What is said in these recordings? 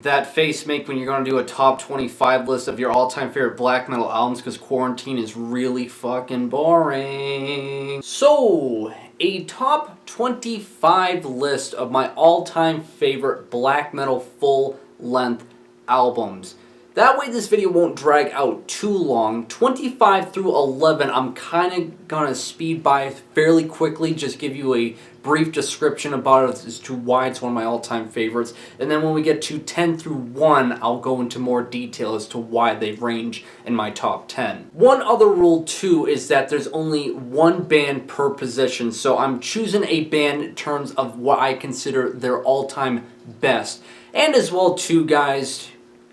that face make when you're going to do a top 25 list of your all-time favorite black metal albums, because quarantine is really fucking boring. So, a top 25 list of my all-time favorite black metal full-length albums. That way this video won't drag out too long. 25 through 11 I'm kind of going to speed by fairly quickly, just give you a brief description about it as to why it's one of my all-time favorites. And then when we get to 10 through 1, I'll go into more detail as to why they range in my top 10. One other rule too is that there's only one band per position, so I'm choosing a band in terms of what I consider their all-time best. And as well too, guys,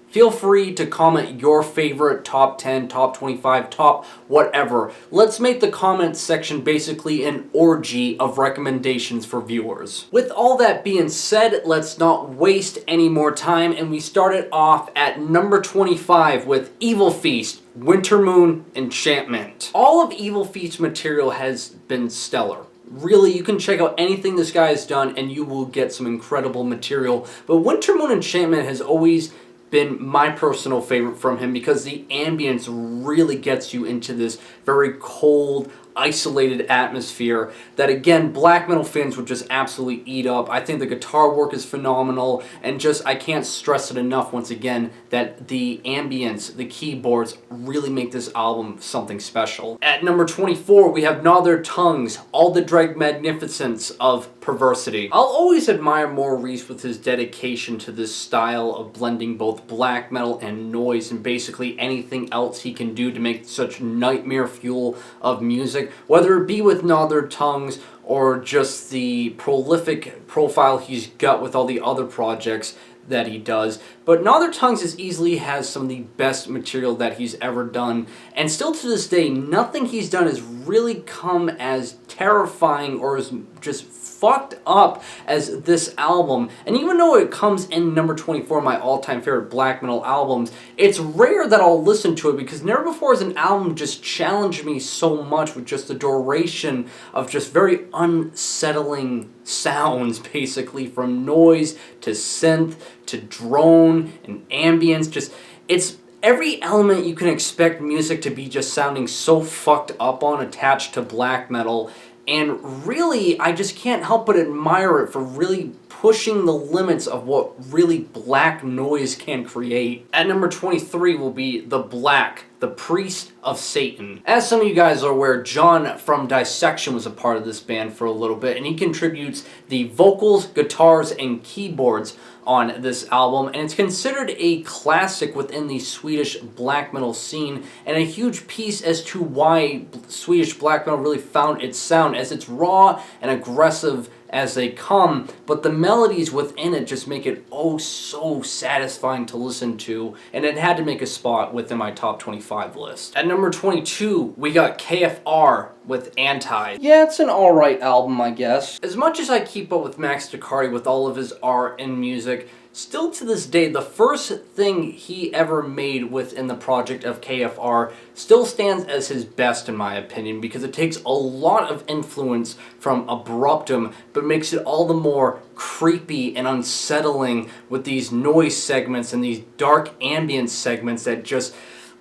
feel free to comment your favorite top 10, top 25, top whatever. Let's make the comment section basically an orgy of recommendations for viewers. With all that being said, let's not waste any more time, and we started off at number 25 with Evil Feast, Winter Moon Enchantment. All of Evil Feast's material has been stellar. Really, you can check out anything this guy has done and you will get some incredible material. But Winter Moon Enchantment has always been my personal favorite from him because the ambience really gets you into this very cold, isolated atmosphere that, again, black metal fans would just absolutely eat up. I think the guitar work is phenomenal, and just, I can't stress it enough once again that the ambience, the keyboards really make this album something special. At number 24 we have Gnaw Their Tongues, All the Dread Magnificence of Perversity. I'll always admire Maurice with his dedication to this style of blending both black metal and noise and basically anything else he can do to make such nightmare fuel of music, whether it be with Gnaw Their Tongues or just the prolific profile he's got with all the other projects that he does. But Gnaw Their Tongues easily has some of the best material that he's ever done, and still to this day nothing he's done has really come as terrifying or as just fucked up as this album. And even though it comes in number 24 of my all-time favorite black metal albums, it's rare that I'll listen to it because never before has an album just challenged me so much with just the duration of just very unsettling sounds, basically, from noise to synth to drone and ambience. Just, it's every element you can expect music to be just sounding so fucked up on attached to black metal. And really, I just can't help but admire it for really pushing the limits of what really black noise can create. At number 23 will be The Black, The Priest of Satan. As some of you guys are aware, John from Dissection was a part of this band for a little bit, and he contributes the vocals, guitars, and keyboards on this album, and it's considered a classic within the Swedish black metal scene, and a huge piece as to why Swedish black metal really found its sound, as it's raw and aggressive as they come, but the melodies within it just make it oh so satisfying to listen to, and it had to make a spot within my top 25 list. At number 22, we got KFR with Anti. Yeah, it's an alright album, I guess. As much as I keep up with Max Ducardi with all of his art and music, still to this day, the first thing he ever made within the project of KFR still stands as his best in my opinion, because it takes a lot of influence from Abruptum, but makes it all the more creepy and unsettling with these noise segments and these dark ambient segments that just,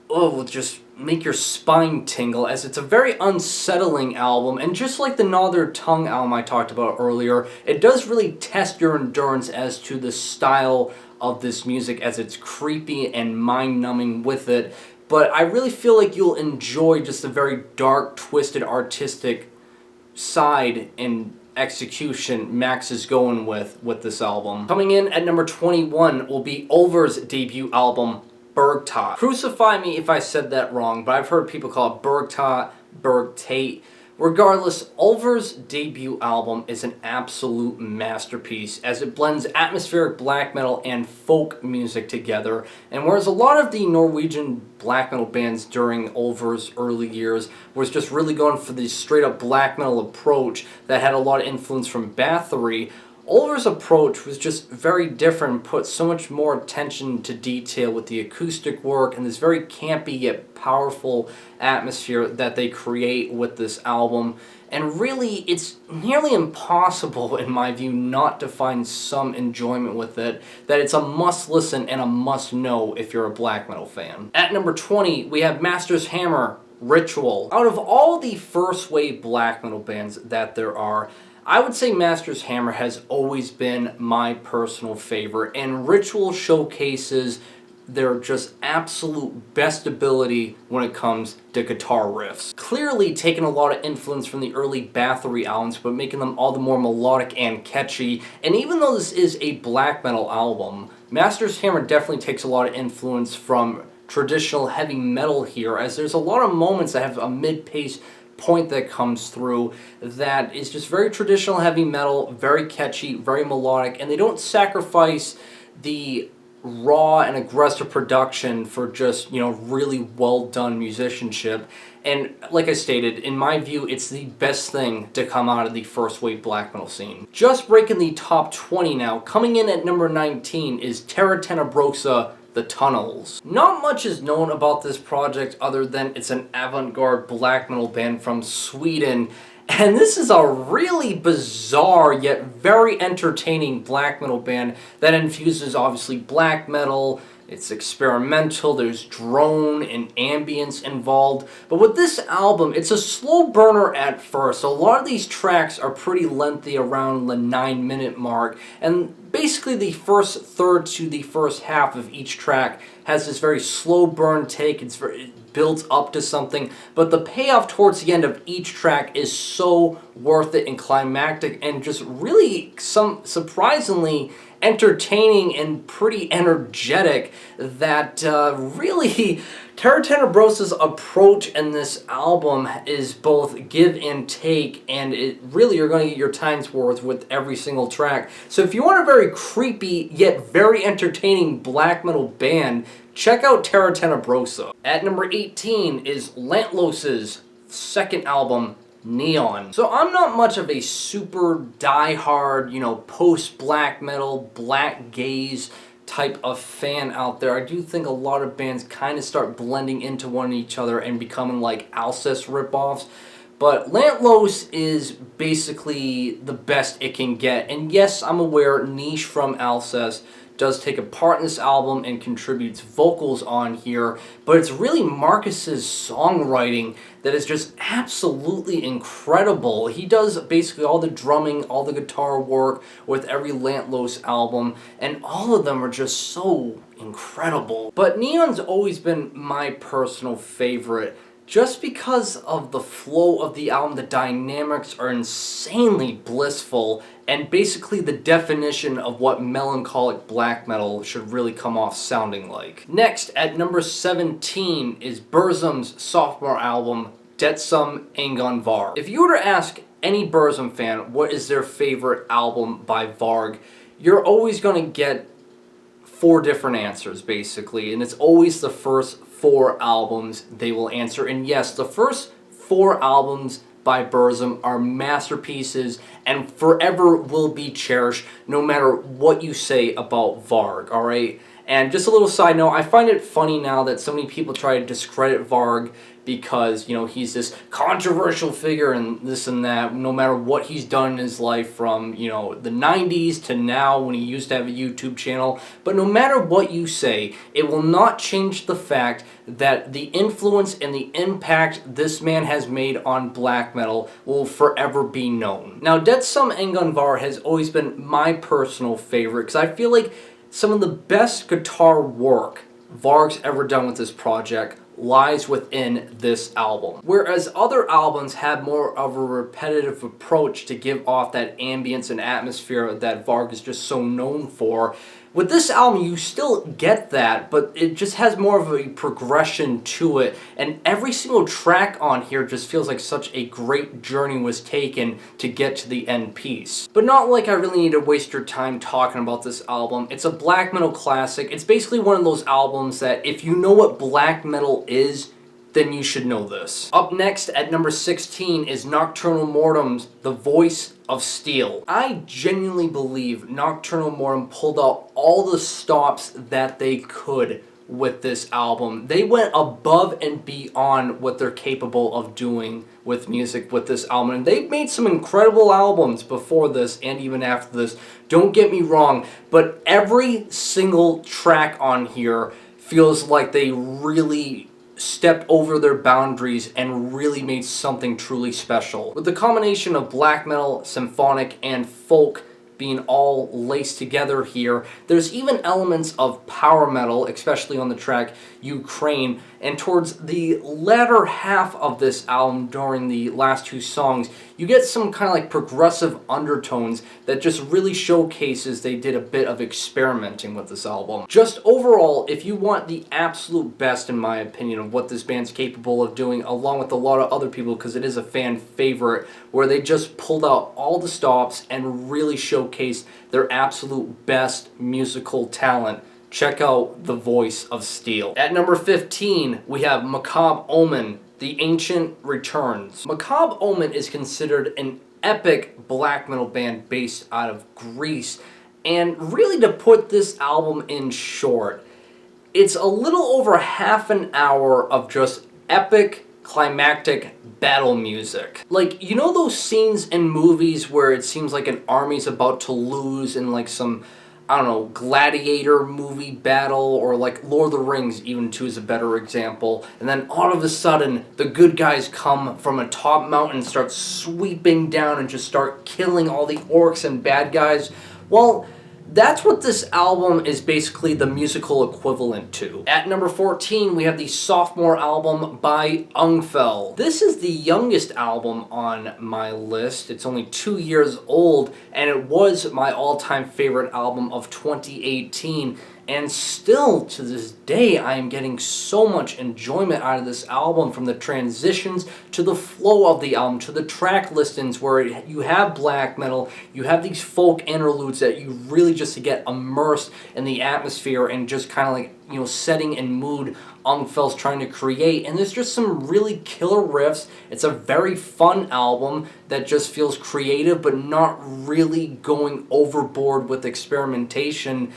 oh, just make your spine tingle, as it's a very unsettling album. And just like the Gnaw Their Tongue album I talked about earlier, it does really test your endurance as to the style of this music, as it's creepy and mind-numbing with it. But I really feel like you'll enjoy just the very dark, twisted, artistic side and execution Max is going with this album. Coming in at number 21 will be Ulver's debut album, Bergtat. Crucify me if I said that wrong, but I've heard people call it Bergtat, Bergtate. Regardless, Ulver's debut album is an absolute masterpiece, as it blends atmospheric black metal and folk music together. And whereas a lot of the Norwegian black metal bands during Ulver's early years was just really going for the straight up black metal approach that had a lot of influence from Bathory, Oliver's approach was just very different, put so much more attention to detail with the acoustic work and this very campy yet powerful atmosphere that they create with this album. And really, it's nearly impossible, in my view, not to find some enjoyment with it, that it's a must-listen and a must-know if you're a black metal fan. At number 20, we have Master's Hammer, Ritual. Out of all the first-wave black metal bands that there are, I would say Master's Hammer has always been my personal favorite, and Ritual showcases their just absolute best ability when it comes to guitar riffs. Clearly taking a lot of influence from the early Bathory albums, but making them all the more melodic and catchy. And even though this is a black metal album, Master's Hammer definitely takes a lot of influence from traditional heavy metal here, as there's a lot of moments that have a mid-pace point that comes through that is just very traditional heavy metal, very catchy, very melodic, and they don't sacrifice the raw and aggressive production for just, really well done musicianship. And like I stated, in my view, it's the best thing to come out of the first wave black metal scene. Just breaking the top 20 now, coming in at number 19 is Terra Tenebrosa, The Tunnels. Not much is known about this project other than it's an avant-garde black metal band from Sweden. And this is a really bizarre yet very entertaining black metal band that infuses obviously black metal, it's experimental, there's drone and ambience involved. But with this album, it's a slow burner at first. A lot of these tracks are pretty lengthy, around the 9-minute mark. And basically the first third to the first half of each track has this very slow burn take. It builds up to something, but the payoff towards the end of each track is so worth it and climactic and just really surprisingly entertaining and pretty energetic that really Terra Tenebrosa's approach in this album is both give and take, and it really you're going to get your time's worth with every single track. So if you want a very creepy yet very entertaining black metal band, check out Terra Tenebrosa. At number 18 is Lant Losses' second album, Neon. So I'm not much of a super die-hard, post-black metal, black gaze type of fan out there. I do think a lot of bands kind of start blending into one each other and becoming like Alcest ripoffs. But Lant Losses is basically the best it can get. And yes, I'm aware Niche from Alcest does take a part in this album and contributes vocals on here, but it's really Marcus's songwriting that is just absolutely incredible. He does basically all the drumming, all the guitar work with every Lant Losses album, and all of them are just so incredible. But Neon's always been my personal favorite, just because of the flow of the album. The dynamics are insanely blissful, and basically the definition of what melancholic black metal should really come off sounding like. Next, at number 17, is Burzum's sophomore album, Deathspell Omega. If you were to ask any Burzum fan what is their favorite album by Varg, you're always going to get 4 different answers, basically, and it's always the first 4 albums they will answer. And yes, the first 4 albums by Burzum are masterpieces and forever will be cherished no matter what you say about Varg, alright? And just a little side note, I find it funny now that so many people try to discredit Varg because, he's this controversial figure and this and that, no matter what he's done in his life from, the 90s to now when he used to have a YouTube channel. But no matter what you say, it will not change the fact that the influence and the impact this man has made on black metal will forever be known. Now, Deathspell Omega has always been my personal favorite because I feel like some of the best guitar work Varg's ever done with this project lies within this album. Whereas other albums have more of a repetitive approach to give off that ambience and atmosphere that Varg is just so known for, with this album you still get that, but it just has more of a progression to it, and every single track on here just feels like such a great journey was taken to get to the end piece. But not like I really need to waste your time talking about this album. It's a black metal classic. It's basically one of those albums that if you know what black metal is, then you should know this. Up next at number 16 is Nocturnal Mortem's The Voice of Steel. I genuinely believe Nocturnal Mortem pulled out all the stops that they could with this album. They went above and beyond what they're capable of doing with music with this album. And they've made some incredible albums before this and even after this. Don't get me wrong, but every single track on here feels like they really stepped over their boundaries and really made something truly special. With the combination of black metal, symphonic, and folk being all laced together here, there's even elements of power metal, especially on the track Ukraine, and towards the latter half of this album, during the last two songs, you get some kind of like progressive undertones that just really showcases they did a bit of experimenting with this album. Just overall, if you want the absolute best, in my opinion, of what this band's capable of doing, along with a lot of other people, because it is a fan favorite, where they just pulled out all the stops and really showcased their absolute best musical talent, check out The Voice of Steel. At number 15, we have McCobb Omen, The Ancient Returns. McCobb Omen is considered an epic black metal band based out of Greece. And really, to put this album in short, it's a little over half an hour of just epic, climactic battle music. Like, you know those scenes in movies where it seems like an army's about to lose in like some, I don't know, gladiator movie battle, or like Lord of the Rings even too is a better example, and then all of a sudden the good guys come from a top mountain and start sweeping down and just start killing all the orcs and bad guys? Well, that's what this album is basically the musical equivalent to. At number 14, we have the sophomore album by Ungfell. This is the youngest album on my list. It's only 2 years old, and it was my all-time favorite album of 2018. And still, to this day, I am getting so much enjoyment out of this album, from the transitions to the flow of the album to the track listings, where you have black metal, you have these folk interludes that you really just get immersed in the atmosphere and just kind of like, you know, setting and mood Ungfell's trying to create. And there's just some really killer riffs. It's a very fun album that just feels creative, but not really going overboard with experimentation.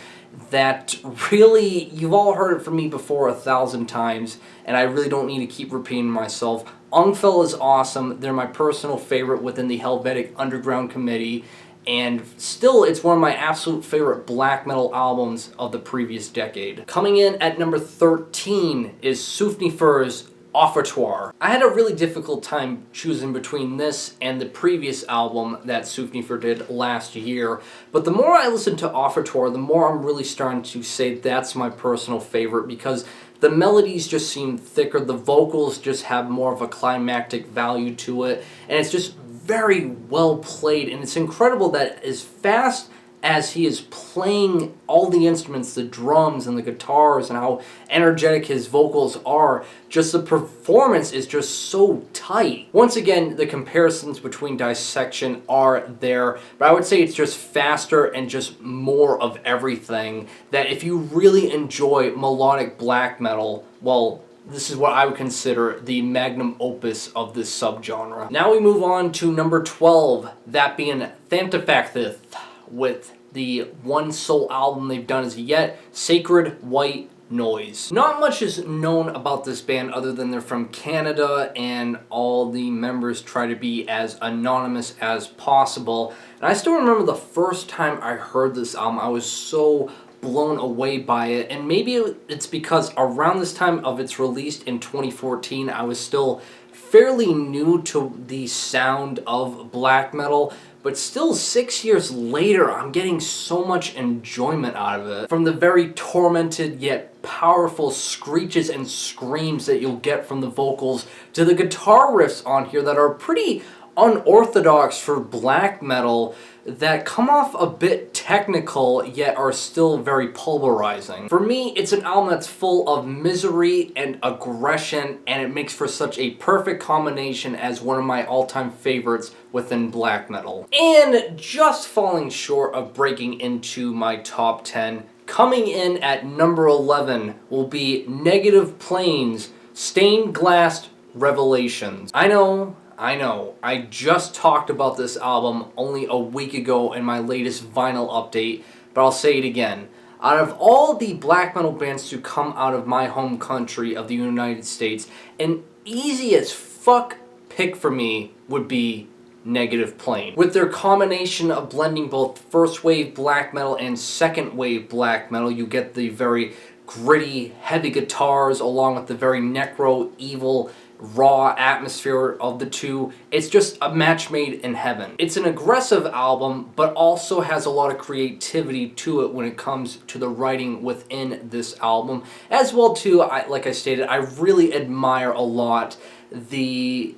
That really, you've all heard it from me before 1,000 times, and I really don't need to keep repeating myself. Ungfell is awesome. They're my personal favorite within the Helvetic Underground Committee, and still, it's one of my absolute favorite black metal albums of the previous decade. Coming in at number 13 is Soothe Knee's Offertoire. I had a really difficult time choosing between this and the previous album that Soothe Knee did last year, but the more I listen to Offertoire, the more I'm really starting to say that's my personal favorite, because the melodies just seem thicker, the vocals just have more of a climactic value to it, and it's just very well played. And it's incredible that as fast as he is playing all the instruments, the drums and the guitars, and how energetic his vocals are, just the performance is just so tight. Once again, the comparisons between Dissection are there, but I would say it's just faster and just more of everything, that if you really enjoy melodic black metal, well, this is what I would consider the magnum opus of this subgenre. Now we move on to number 12, that being Thantafacthith, with the one sole album they've done as yet, Sacred White Noise. Not much is known about this band other than they're from Canada, and all the members try to be as anonymous as possible. And I still remember the first time I heard this album, I was so blown away by it, and maybe it's because around this time of its release in 2014, I was still fairly new to the sound of black metal, but still 6 years later, I'm getting so much enjoyment out of it. From the very tormented yet powerful screeches and screams that you'll get from the vocals, to the guitar riffs on here that are pretty unorthodox for black metal, that come off a bit technical yet are still very pulverizing. For me, it's an album that's full of misery and aggression, and it makes for such a perfect combination as one of my all-time favorites within black metal. And just falling short of breaking into my top 10, coming in at number 11 will be Negative Planes, Stained Glass Revelations. I know, I just talked about this album only a week ago in my latest vinyl update, but I'll say it again. Out of all the black metal bands to come out of my home country of the United States, an easy as fuck pick for me would be Negative Plane. With their combination of blending both first wave black metal and second wave black metal, you get the very gritty, heavy guitars along with the very necro, evil, raw atmosphere of the two. It's just a match made in heaven. It's an aggressive album, but also has a lot of creativity to it when it comes to the writing within this album. As well too, like I stated, I really admire a lot the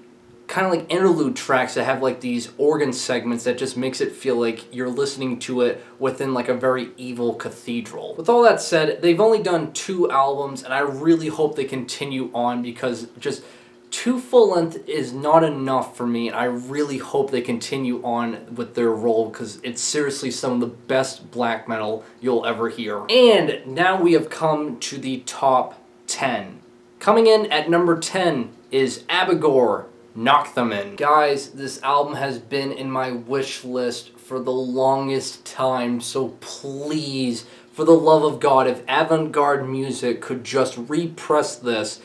kind of like interlude tracks that have like these organ segments that just makes it feel like you're listening to it within like a very evil cathedral. With all that said, they've only done 2 albums, and I really hope they continue on, because just 2 full length is not enough for me, and I really hope they continue on with their role, because it's seriously some of the best black metal you'll ever hear. And now we have come to the top 10. Coming in at number 10 is Abigor, Nocturne. Guys, this album has been in my wish list for the longest time, so please, for the love of God, if avant-garde music could just repress this,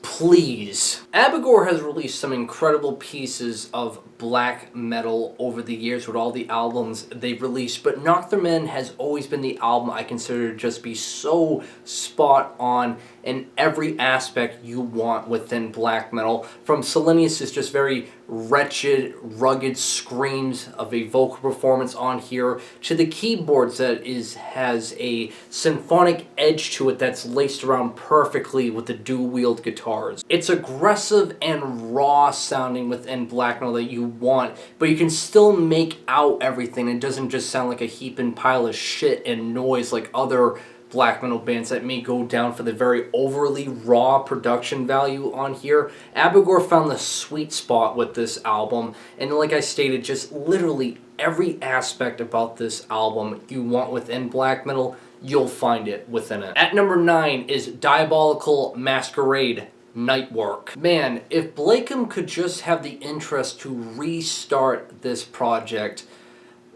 please. Abigor has released some incredible pieces of black metal over the years with all the albums they've released, but Nocturne has always been the album I consider to just be so spot on in every aspect you want within black metal. From Selenius' just very wretched, rugged screams of a vocal performance on here, to the keyboards that has a symphonic edge to it that's laced around perfectly with the dual-wield guitars. It's aggressive and raw sounding within black metal that you want, but you can still make out everything. It doesn't just sound like a heaping pile of shit and noise like other black metal bands that may go down for the very overly raw production value on here. Abigor found the sweet spot with this album, and like I stated, just literally every aspect about this album you want within black metal, you'll find it within it. At number 9 is Diabolical Masquerade, Nightwork. Man, if Bethlehem could just have the interest to restart this project,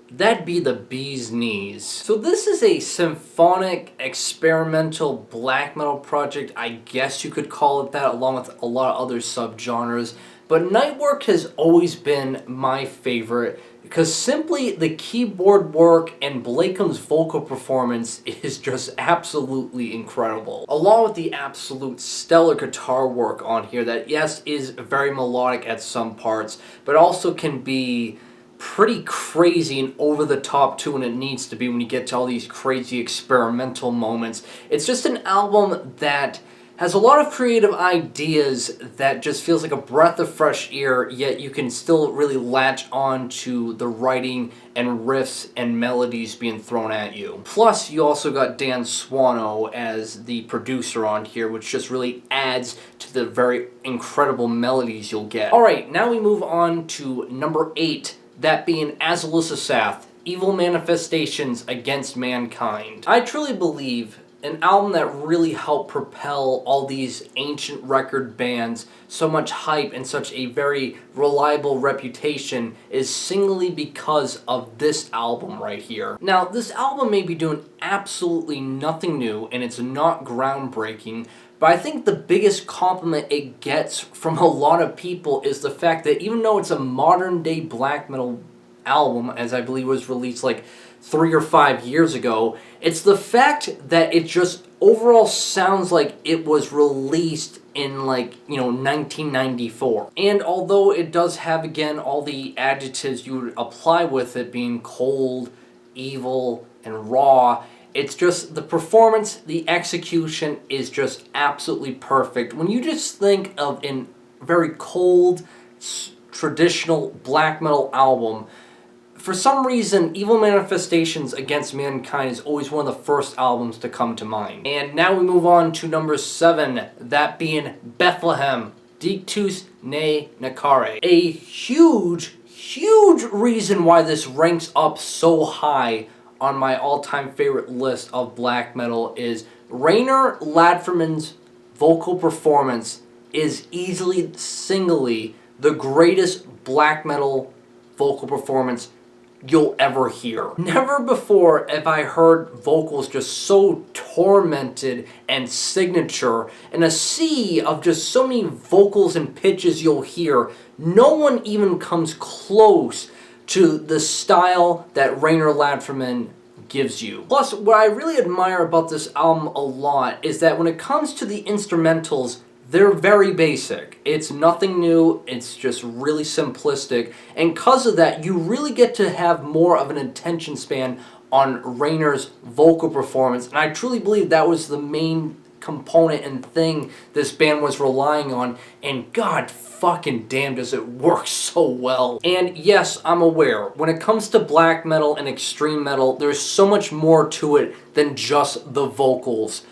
that'd be the bee's knees. So this is a symphonic, experimental black metal project, I guess you could call it that, along with a lot of other subgenres. But Nightwork has always been my favorite, because simply the keyboard work and Blakem's vocal performance is just absolutely incredible. Along with the absolute stellar guitar work on here that, yes, is very melodic at some parts, but also can be pretty crazy and over the top too when it needs to be when you get to all these crazy experimental moments. It's just an album that has a lot of creative ideas that just feels like a breath of fresh air, yet you can still really latch on to the writing and riffs and melodies being thrown at you. Plus, you also got Dan Swano as the producer on here, which just really adds to the very incredible melodies you'll get. Alright, now we move on to number 8, that being Azalusasath, Evil Manifestations Against Mankind. I truly believe an album that really helped propel all these ancient record bands so much hype and such a very reliable reputation is singly because of this album right here. Now, this album may be doing absolutely nothing new and it's not groundbreaking, but I think the biggest compliment it gets from a lot of people is the fact that even though it's a modern day black metal album, as I believe was released like 3 or 5 years ago, it's the fact that it just overall sounds like it was released in 1994. And although it does have, again, all the adjectives you would apply with it, being cold, evil, and raw, it's just the performance, the execution is just absolutely perfect. When you just think of a very cold, traditional black metal album, for some reason, Evil Manifestations Against Mankind is always one of the first albums to come to mind. And now we move on to number 7, that being Bethlehem, Dictus Ne Nacare. A huge reason why this ranks up so high on my all-time favorite list of black metal is Rainer Ladferman's vocal performance is easily, singly, the greatest black metal vocal performance you'll ever hear. Never before have I heard vocals just so tormented and signature, and a sea of just so many vocals and pitches you'll hear. No one even comes close to the style that Rainer Ladferman gives you. Plus, what I really admire about this album a lot is that when it comes to the instrumentals, they're very basic. It's nothing new, it's just really simplistic, and because of that, you really get to have more of an attention span on Rainer's vocal performance, and I truly believe that was the main component and thing this band was relying on, and god fucking damn does it work so well. And yes, I'm aware, when it comes to black metal and extreme metal, there's so much more to it than just the vocals.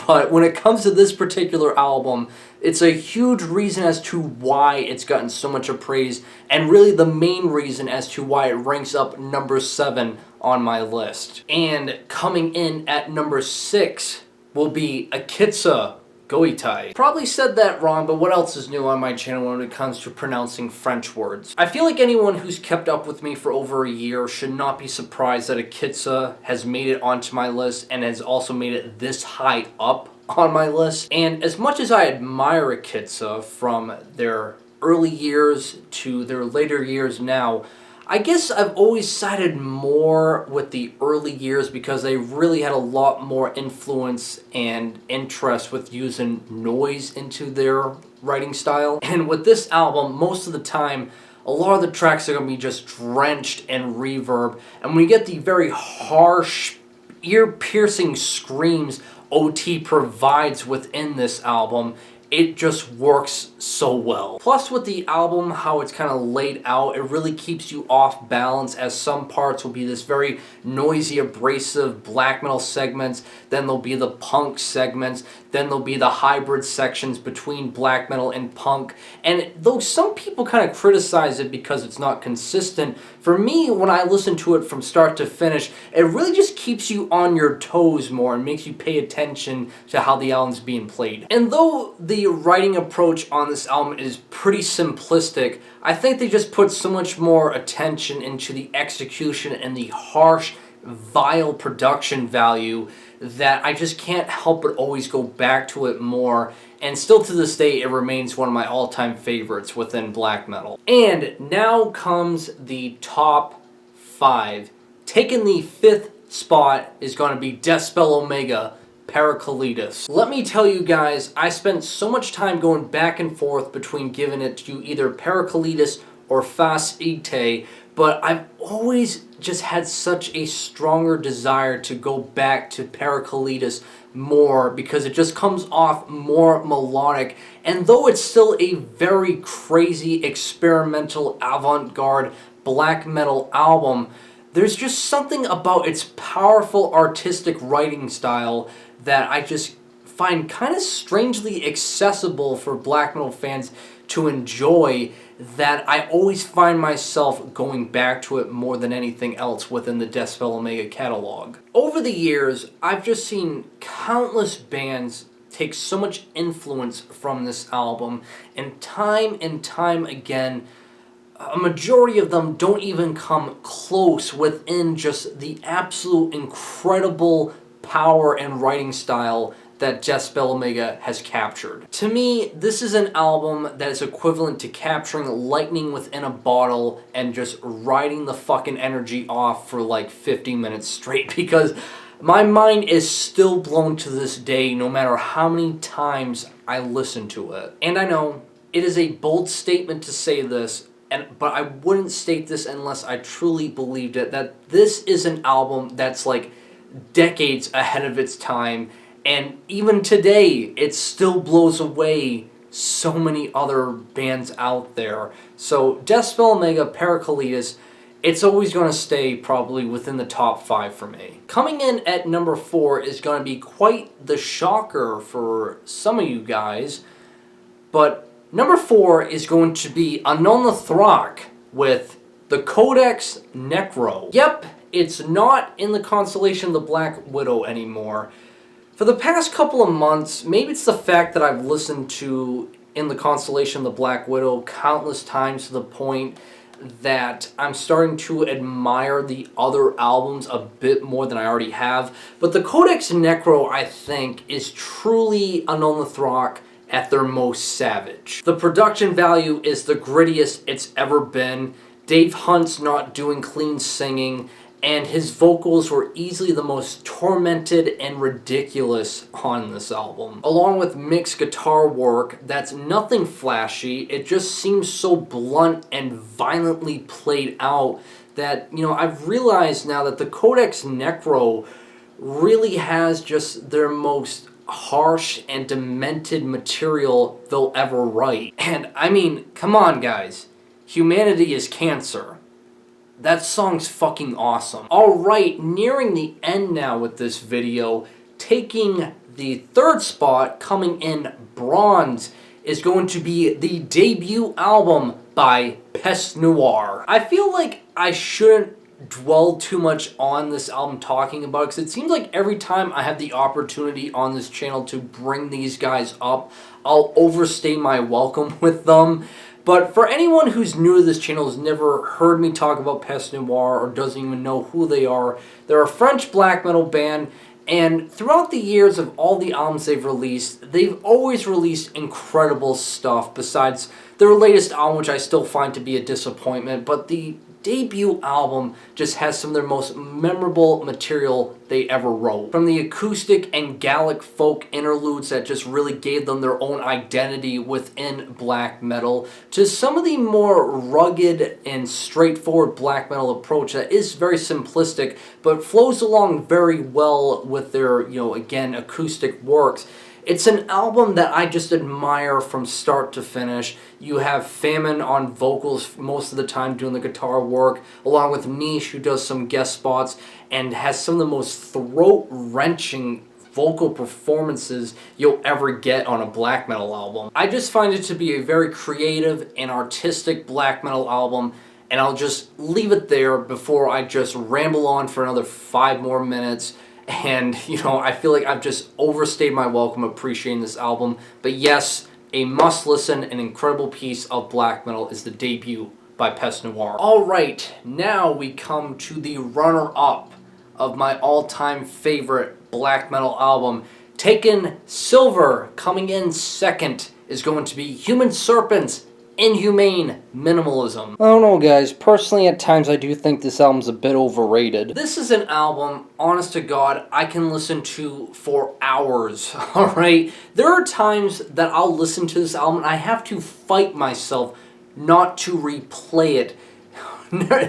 But when it comes to this particular album, it's a huge reason as to why it's gotten so much praise, and really the main reason as to why it ranks up number 7 on my list. And coming in at number 6 will be Itza Goitai. Probably said that wrong, but what else is new on my channel when it comes to pronouncing French words? I feel like anyone who's kept up with me for over a year should not be surprised that Itza has made it onto my list and has also made it this high up on my list. And as much as I admire Itza from their early years to their later years now, I guess I've always sided more with the early years because they really had a lot more influence and interest with using noise into their writing style. And with this album, most of the time, a lot of the tracks are going to be just drenched in reverb. And when you get the very harsh, ear-piercing screams OT provides within this album, it just works so well. Plus with the album, how it's kind of laid out, it really keeps you off balance, as some parts will be this very noisy, abrasive black metal segments, then there'll be the punk segments, then there'll be the hybrid sections between black metal and punk. And though some people kind of criticize it because it's not consistent, for me, when I listen to it from start to finish, it really just keeps you on your toes more and makes you pay attention to how the album's being played. And though the writing approach on this album is pretty simplistic, I think they just put so much more attention into the execution and the harsh, vile production value that I just can't help but always go back to it more, and still to this day it remains one of my all-time favorites within black metal. And now comes the top 5. Taking the 5th spot is going to be Deathspell Omega, Paracletus. Let me tell you guys, I spent so much time going back and forth between giving it to either Paracletus or Fas Ite, but I've always just had such a stronger desire to go back to Paracletus more because it just comes off more melodic, and though it's still a very crazy experimental avant-garde black metal album, there's just something about its powerful artistic writing style that I just find kind of strangely accessible for black metal fans to enjoy, that I always find myself going back to it more than anything else within the Deathspell Omega catalog. Over the years, I've just seen countless bands take so much influence from this album, and time again, a majority of them don't even come close within just the absolute incredible power and writing style that Deathspell Omega has captured. To me, this is an album that is equivalent to capturing lightning within a bottle and just riding the fucking energy off for like 50 minutes straight, because my mind is still blown to this day no matter how many times I listen to it. And I know it is a bold statement to say this, but I wouldn't state this unless I truly believed it, that this is an album that's like decades ahead of its time, and even today it still blows away so many other bands out there. So Deathspell Omega, Paracletus, it's always going to stay probably within the top 5 for me. Coming in at number 4 is going to be quite the shocker for some of you guys, but number 4 is going to be Anon Thrak with the Codex Necro. Yep, it's not in the constellation of the Black Widow anymore, For the past couple of months, maybe it's the fact that I've listened to In the Constellation of the Black Widow countless times to the point that I'm starting to admire the other albums a bit more than I already have. But the Codex Necro, I think, is truly Unknown the Throck at their most savage. The production value is the grittiest it's ever been. Dave Hunt's not doing clean singing, and his vocals were easily the most tormented and ridiculous on this album. Along with mixed guitar work that's nothing flashy, it just seems so blunt and violently played out that, you know, I've realized now that the Codex Necro really has just their most harsh and demented material they'll ever write. And I mean, come on guys, Humanity is Cancer. That song's fucking awesome. Alright, nearing the end now with this video, taking the third spot, coming in bronze, is going to be the debut album by Pest Noire. I feel like I shouldn't dwell too much on this album talking about it, because it seems like every time I have the opportunity on this channel to bring these guys up, I'll overstay my welcome with them. But for anyone who's new to this channel, has never heard me talk about Pest Noire or doesn't even know who they are, they're a French black metal band, and throughout the years of all the albums they've released, they've always released incredible stuff besides their latest album, which I still find to be a disappointment. But the debut album just has some of their most memorable material they ever wrote. From the acoustic and Gallic folk interludes that just really gave them their own identity within black metal, to some of the more rugged and straightforward black metal approach that is very simplistic but flows along very well with their, you know, again, acoustic works. It's an album that I just admire from start to finish. You have Famine on vocals most of the time doing the guitar work, along with Niche, who does some guest spots and has some of the most throat-wrenching vocal performances you'll ever get on a black metal album. I just find it to be a very creative and artistic black metal album, and I'll just leave it there before I just ramble on for another 5 more minutes. And, you know, I feel like I've just overstayed my welcome appreciating this album. But yes, a must-listen and incredible piece of black metal is the debut by Pest Noire. Alright, now we come to the runner-up of my all-time favorite black metal album. Taking silver, coming in second, is going to be Human Serpent's Inhumane Minimalism. I don't know guys, personally at times I do think this album's a bit overrated. This is an album, honest to God, I can listen to for hours, alright? There are times that I'll listen to this album and I have to fight myself not to replay it.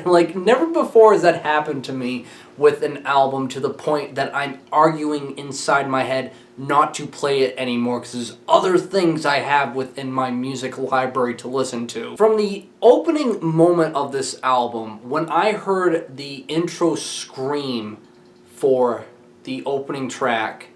Like, never before has that happened to me with an album, to the point that I'm arguing inside my head not to play it anymore because there's other things I have within my music library to listen to. From the opening moment of this album, when I heard the intro scream for the opening track,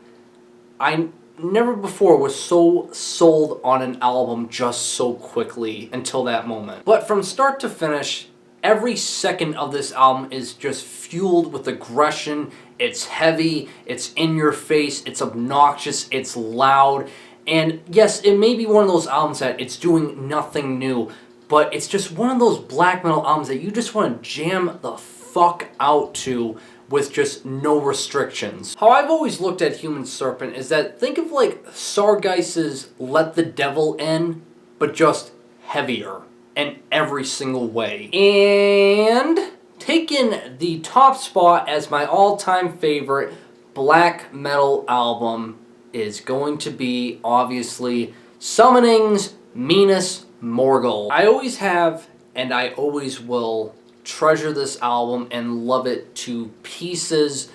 I never before was so sold on an album just so quickly until that moment. But from start to finish, every second of this album is just fueled with aggression. It's heavy, it's in your face, it's obnoxious, it's loud. And yes, it may be one of those albums that it's doing nothing new, but it's just one of those black metal albums that you just want to jam the fuck out to with just no restrictions. How I've always looked at Human Serpent is that, think of like Sargeiss's Let the Devil In, but just heavier in every single way. And taking the top spot as my all-time favorite black metal album is going to be, obviously, Summoning's Minas Morgul. I always have, and I always will, treasure this album and love it to pieces.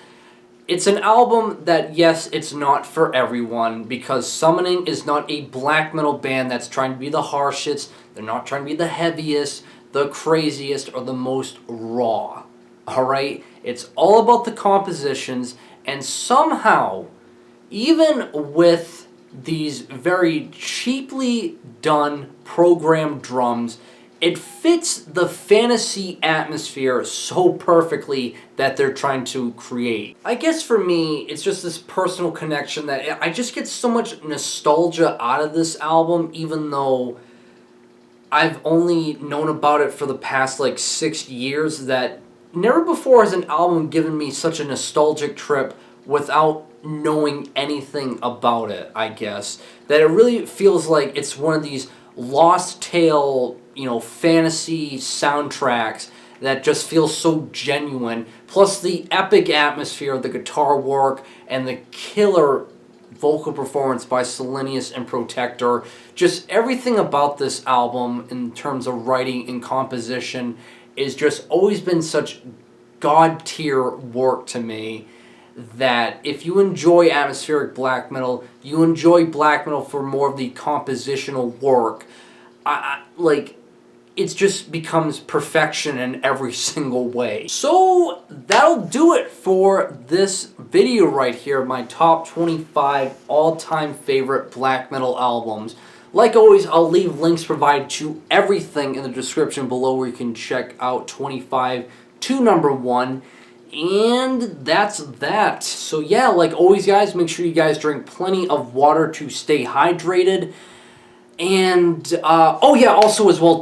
It's an album that, yes, it's not for everyone, because Summoning is not a black metal band that's trying to be the harshest. They're not trying to be the heaviest, the craziest, or the most raw. Alright? It's all about the compositions, and somehow, even with these very cheaply done programmed drums, it fits the fantasy atmosphere so perfectly that they're trying to create. I guess for me, it's just this personal connection that I just get so much nostalgia out of this album, even though I've only known about it for the past like 6 years, that never before has an album given me such a nostalgic trip without knowing anything about it, I guess. That it really feels like it's one of these lost tale, fantasy soundtracks that just feels so genuine. Plus the epic atmosphere of the guitar work and the killer vocal performance by Selenius and Protector. Just everything about this album in terms of writing and composition is just always been such god tier work to me, that if you enjoy atmospheric black metal, you enjoy black metal for more of the compositional work. It just becomes perfection in every single way. So that'll do it for this video right here, my top 25 all-time favorite black metal albums. Like always, I'll leave links provided to everything in the description below where you can check out 25 to number 1. And that's that. So yeah, like always guys, make sure you guys drink plenty of water to stay hydrated. And, oh yeah, also as well